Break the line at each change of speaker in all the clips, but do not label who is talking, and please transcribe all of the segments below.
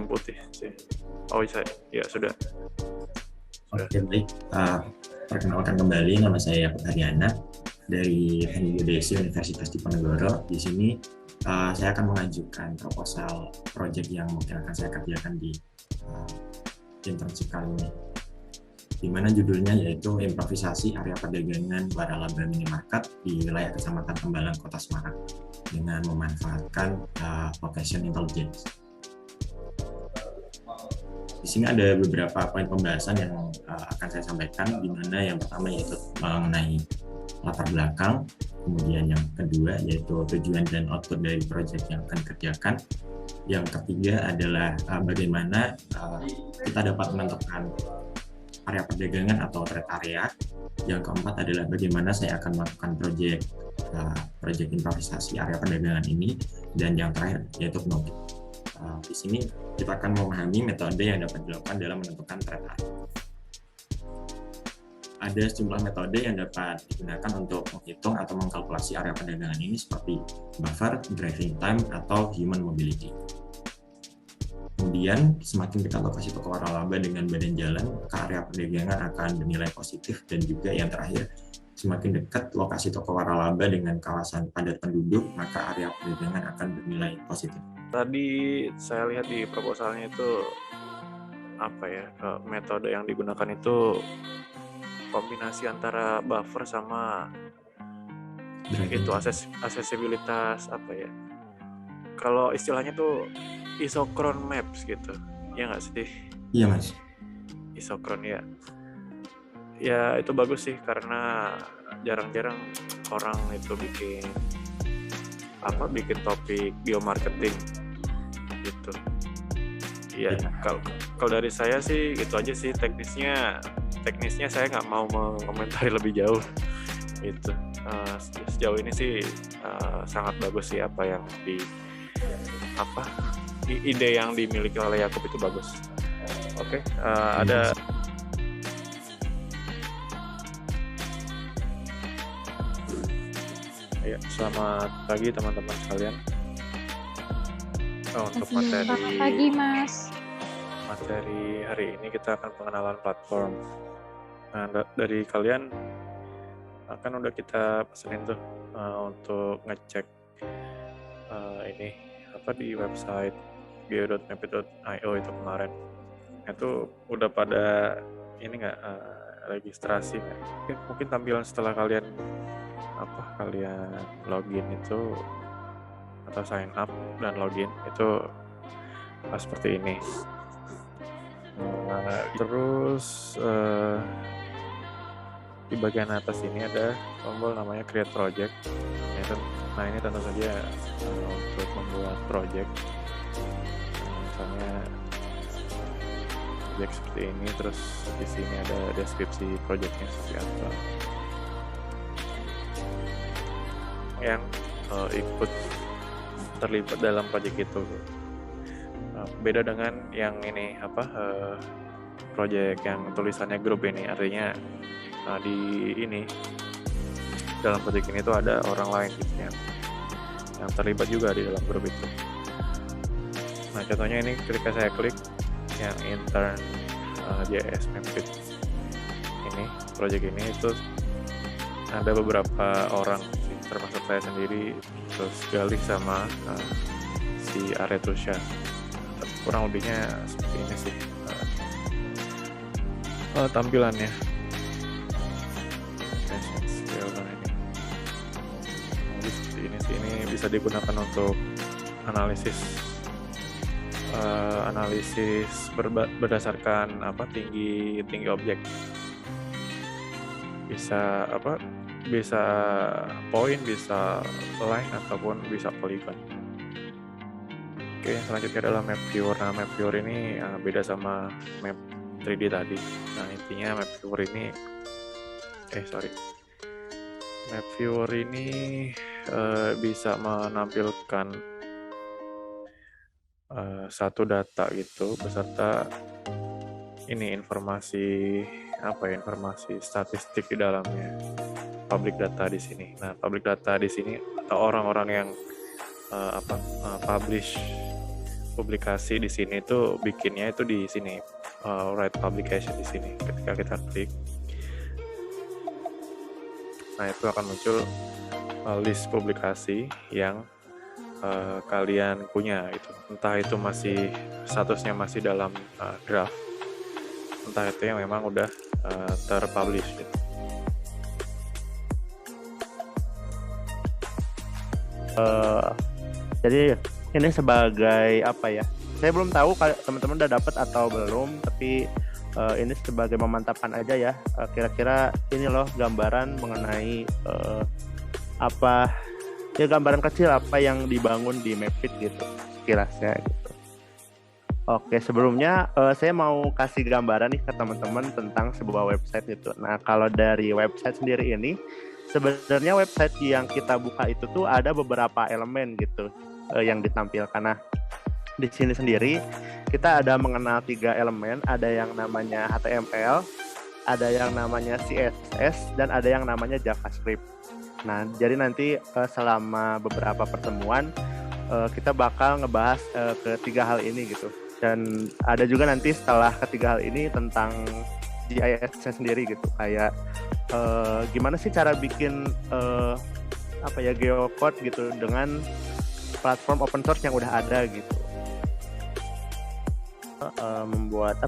yang putih sih. Oh saya, ya sudah.
Oke, baik. Perkenalkan kembali, nama saya Yakut Haryana dari Teknik Geodesi Universitas Diponegoro. Di sini saya akan mengajukan proposal proyek yang mungkin akan saya kerjakan di internship kali ini, di mana judulnya yaitu improvisasi area perdagangan waralaba minimarket di wilayah Kecamatan Tembalang, Kota Semarang dengan memanfaatkan location intelligence. Di sini ada beberapa poin pembahasan yang akan saya sampaikan, di mana yang pertama yaitu mengenai latar belakang, kemudian yang kedua yaitu tujuan dan output dari proyek yang akan dikerjakan, yang ketiga adalah bagaimana kita dapat menentukan area perdagangan atau trade area, yang keempat adalah bagaimana saya akan melakukan proyek improvisasi area perdagangan ini, dan yang terakhir yaitu penutup. Di sini kita akan memahami metode yang dapat dilakukan dalam menentukan trade area. Ada sejumlah metode yang dapat digunakan untuk menghitung atau mengkalkulasi area perdagangan ini, seperti buffer, driving time, atau human mobility. Kemudian, semakin dekat lokasi toko waralaba dengan badan jalan, maka area perdagangan akan bernilai positif, dan juga yang terakhir, semakin dekat lokasi toko waralaba dengan kawasan padat penduduk, maka area perdagangan akan bernilai positif.
Tadi saya lihat di proposalnya itu metode yang digunakan itu kombinasi antara buffer sama itu aksesibilitas kalau istilahnya tuh isochron maps gitu, ya nggak sih?
Iya mas.
Isochron ya. Ya itu bagus sih, karena jarang-jarang orang itu bikin topik biomarketing gitu. Iya, kalau dari saya sih itu aja sih, teknisnya saya nggak mau mengomentari lebih jauh gitu. Sejauh ini sih sangat bagus sih ide yang dimiliki oleh Yakub itu bagus. Oke. Ada ya, selamat pagi teman-teman sekalian. Untuk
Selamat pagi Mas.
Materi hari ini kita akan pengenalan platform. Nah, dari kalian kan udah kita pesenin tuh untuk ngecek di website geo.mapit.io itu kemarin. Itu udah pada registrasi nggak? Mungkin tampilan setelah kalian login itu, atau sign up dan login itu seperti ini. Terus di bagian atas ini ada tombol namanya create project. Nah ini tentu saja untuk membuat project. Misalnya project seperti ini, terus di sini ada deskripsi projectnya seperti apa yang ikut terlibat dalam project itu. Beda dengan yang ini project yang tulisannya grup ini, artinya dalam project ini tuh ada orang lain gitu yang terlibat juga di dalam grup itu. Nah contohnya ini ketika saya klik yang intern JS Mapit ini, project ini itu ada beberapa orang termasuk saya sendiri, terus Galih sama si Aretusha. Kurang lebihnya seperti ini sih tampilannya. Jadi seperti ini sih, ini bisa digunakan untuk analisis berdasarkan tinggi objek. Bisa point, bisa line, ataupun bisa polygon. Oke, selanjutnya adalah map viewer. Nah, map viewer ini beda sama map 3D tadi. Nah, intinya map viewer ini map viewer ini bisa menampilkan satu data gitu beserta informasi statistik di dalamnya. Public data di sini. Nah, public data di sini atau orang-orang yang publish publikasi di sini itu bikinnya itu di sini, write publication di sini. Ketika kita klik, nah itu akan muncul list publikasi yang kalian punya itu. Entah itu masih statusnya masih dalam draft, entah itu yang memang udah terpublish gitu.
Jadi ini sebagai apa ya? Saya belum tahu kalau teman-teman udah dapat atau belum, tapi ini sebagai memantapkan aja ya. Kira-kira ini loh gambaran mengenai apa ya, gambaran kecil apa yang dibangun di Mapfit gitu, sekiranya gitu. Oke, sebelumnya saya mau kasih gambaran nih ke teman-teman tentang sebuah website gitu. Nah, kalau dari website sendiri ini, sebenarnya website yang kita buka itu tuh ada beberapa elemen gitu yang ditampilkan. Nah, di sini sendiri kita ada mengenal 3 elemen, ada yang namanya HTML, ada yang namanya CSS, dan ada yang namanya JavaScript. Nah, jadi nanti selama beberapa pertemuan kita bakal ngebahas ketiga hal ini gitu. Dan ada juga nanti setelah ketiga hal ini tentang GIS-nya sendiri gitu, kayak gimana sih cara bikin geocode gitu dengan platform open source yang udah ada gitu. Membuat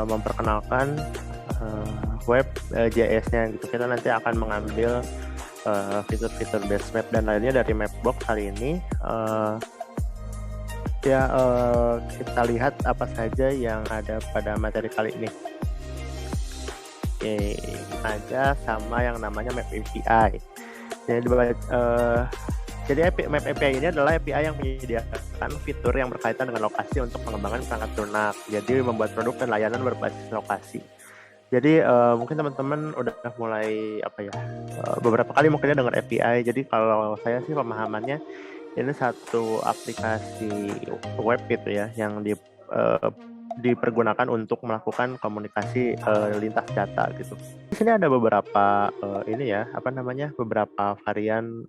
memperkenalkan web JS-nya gitu. Kita nanti akan mengambil fitur-fitur base map dan lainnya dari Mapbox kali ini. Kita lihat apa saja yang ada pada materi kali ini. Oke, aja sama yang namanya Map API. Jadi Map API ini adalah API yang menyediakan fitur yang berkaitan dengan lokasi untuk pengembangan perangkat lunak. Jadi membuat produk dan layanan berbasis lokasi. Jadi mungkin teman-teman udah mulai beberapa kali mungkin dengar API. Jadi kalau saya sih pemahamannya ini satu aplikasi web gitu ya yang dipergunakan untuk melakukan komunikasi lintas data gitu. Di sini ada beberapa beberapa varian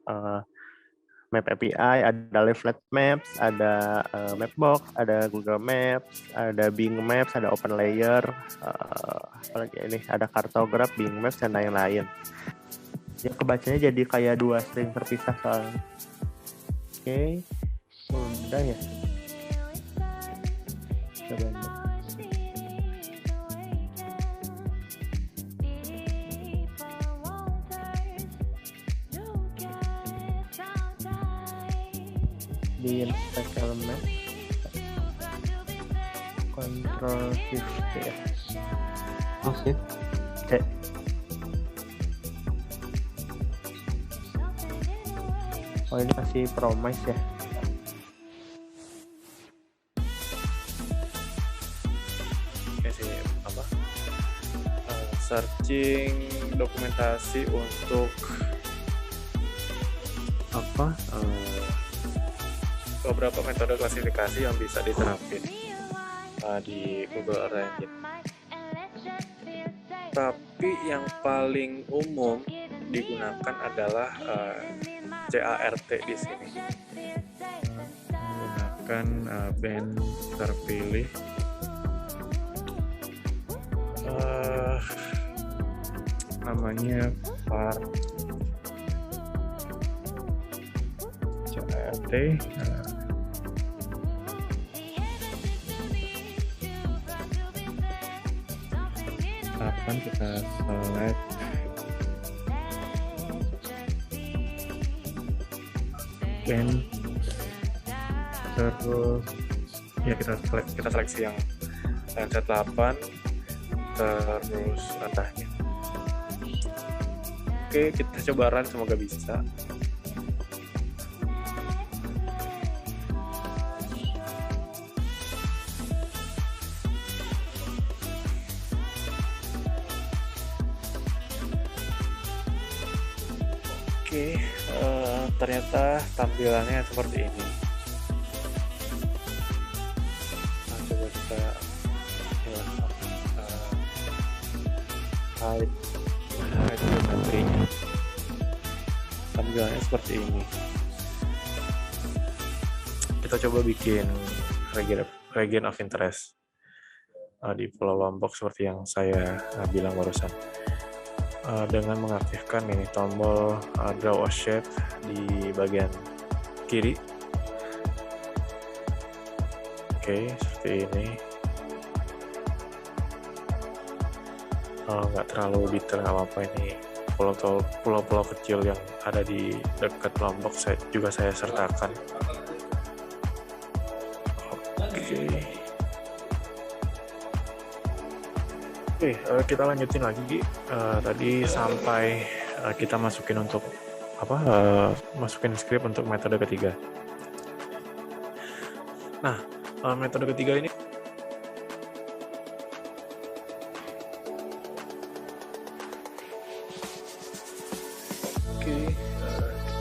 Map API, ada Leaflet Maps, ada Mapbox, ada Google Maps, ada Bing Maps, ada OpenLayer, apalagi ini ada Cartograph, Bing Maps, dan lain-lain. Ya kebacanya jadi kayak 2 string terpisah soalnya. Oke, udah ya. Coba ini. Di inspect element Ctrl Shift ya.
Oke.
Oh, ini masih promise ya.
Oke sih, searching dokumentasi untuk beberapa metode klasifikasi yang bisa diterapin di Google Earth Engine. Tapi yang paling umum digunakan adalah CART di sini. Menggunakan band terpilih. Namanya part CART. Kita select band, terus ya kita seleksi yang set 8, terus rantahnya. Oke, kita coba run, semoga bisa. Oke, ternyata tampilannya seperti ini. Nah, coba kita hide geometry-nya. Tampilannya seperti ini. Kita coba bikin region of interest di Pulau Lombok seperti yang saya bilang barusan. Dengan mengaktifkan ini tombol draw a shape di bagian kiri. Oke, seperti ini. Nggak terlalu detail, nggak apa-apa, ini pulau-pulau kecil yang ada di dekat Lombok saya sertakan. Oke, kita lanjutin lagi. Tadi sampai kita masukin script untuk metode ketiga. Nah, metode ketiga ini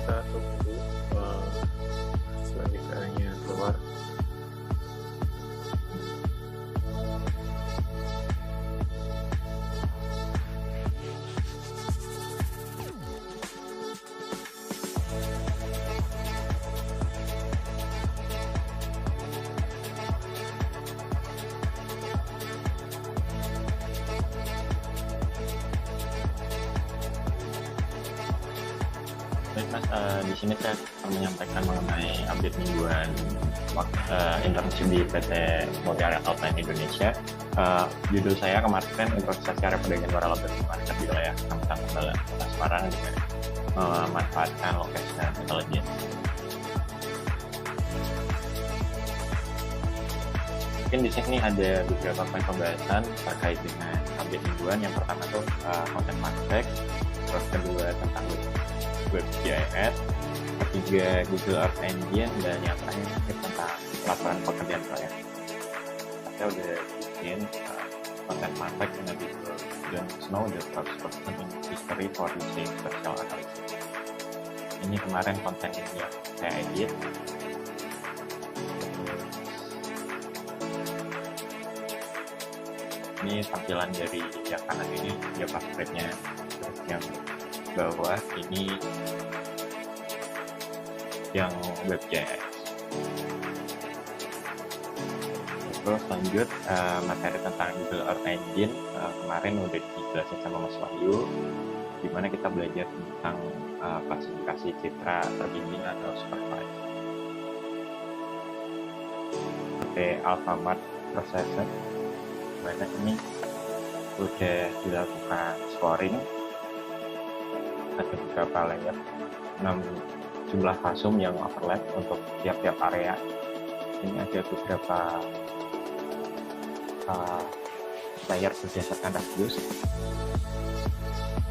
kita tunggu selanjutnya keluar.
Baik Mas, di sini saya akan menyampaikan mengenai update mingguan internship di PT Multiarea Outline Indonesia. Judul saya kemarin improvisasi area perdagangan waralaba bermarket di wilayah Kecamatan Tembalang, Kota Semarang dengan memanfaatkan location intelligence. Mungkin di sini ada beberapa poin pembahasan terkait dengan update mingguan. Yang pertama tuh konten market, terus kedua tentang WebGIS, ketiga Google Earth Engine, dan yang terakhir tentang laporan pekerjaan proyek. Saya udah bikin konten market dengan judul Don't Know the First Person in History for Using Spatial Analysis. Ini kemarin konten ini yang saya edit. Ini tampilan dari yang kanan ini JavaScript-nya, terus yang bawah ini yang WebJS. Terus lanjut materi tentang Google Earth Engine, kemarin udah dijelasin sama Mas Wahyu, dimana kita belajar tentang klasifikasi citra terbimbing atau supervised. Seperti Alfamart Processor, dimana ini udah dilakukan scoring, ada beberapa layer, 6 jumlah fasum yang overlap untuk tiap-tiap area. Ini ada beberapa layer berdasarkan radius,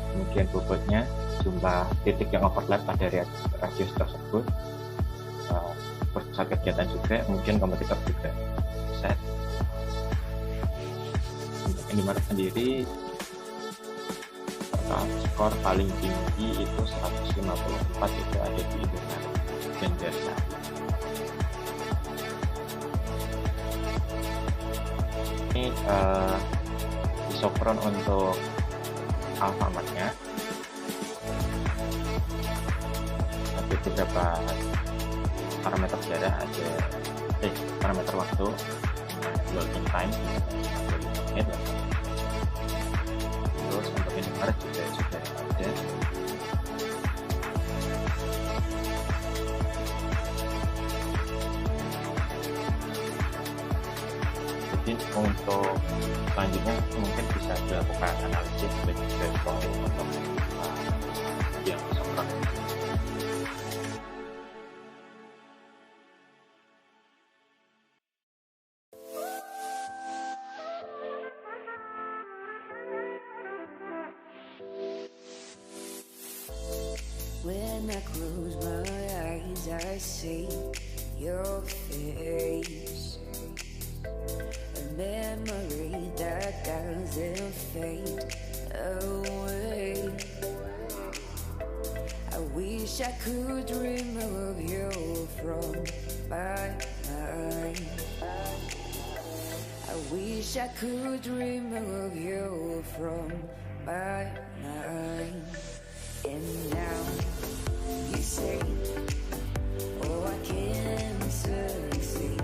kemudian bobotnya, jumlah titik yang overlap pada radius tersebut, pusat kegiatan juga, kemudian kompetitor juga. Set. Untuk Indomaret sendiri, skor paling tinggi itu 154, itu ada di Indomaret dan Jasa. Ini isopron untuk Alfamart-nya. Ada beberapa parameter jarak, ada parameter waktu, loading time, terus untuk Indomaret juga ada. Jadi untuk selanjutnya mungkin bisa dilakukan analisis dan juga scoring untuk yang sokrat.
When I close my eyes, I see your face. A memory that doesn't fade away. I wish I could remove you from my mind. I wish I could remove you from my mind. And now you say, oh, I can't succeed.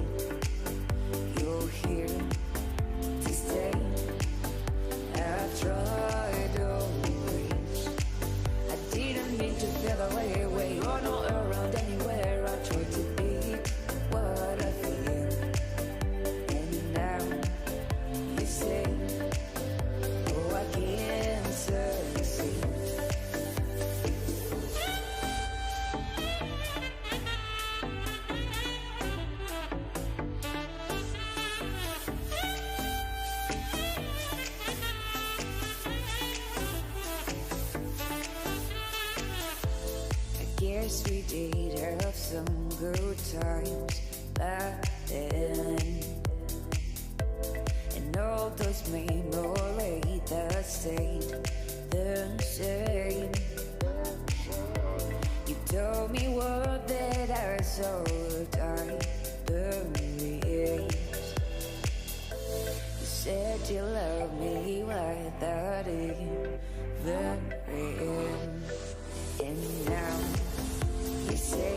Yes, we did have some good times back then, and all those memories that stayed the same. You told me what that I saw die buried. You said you love me without even. And now you say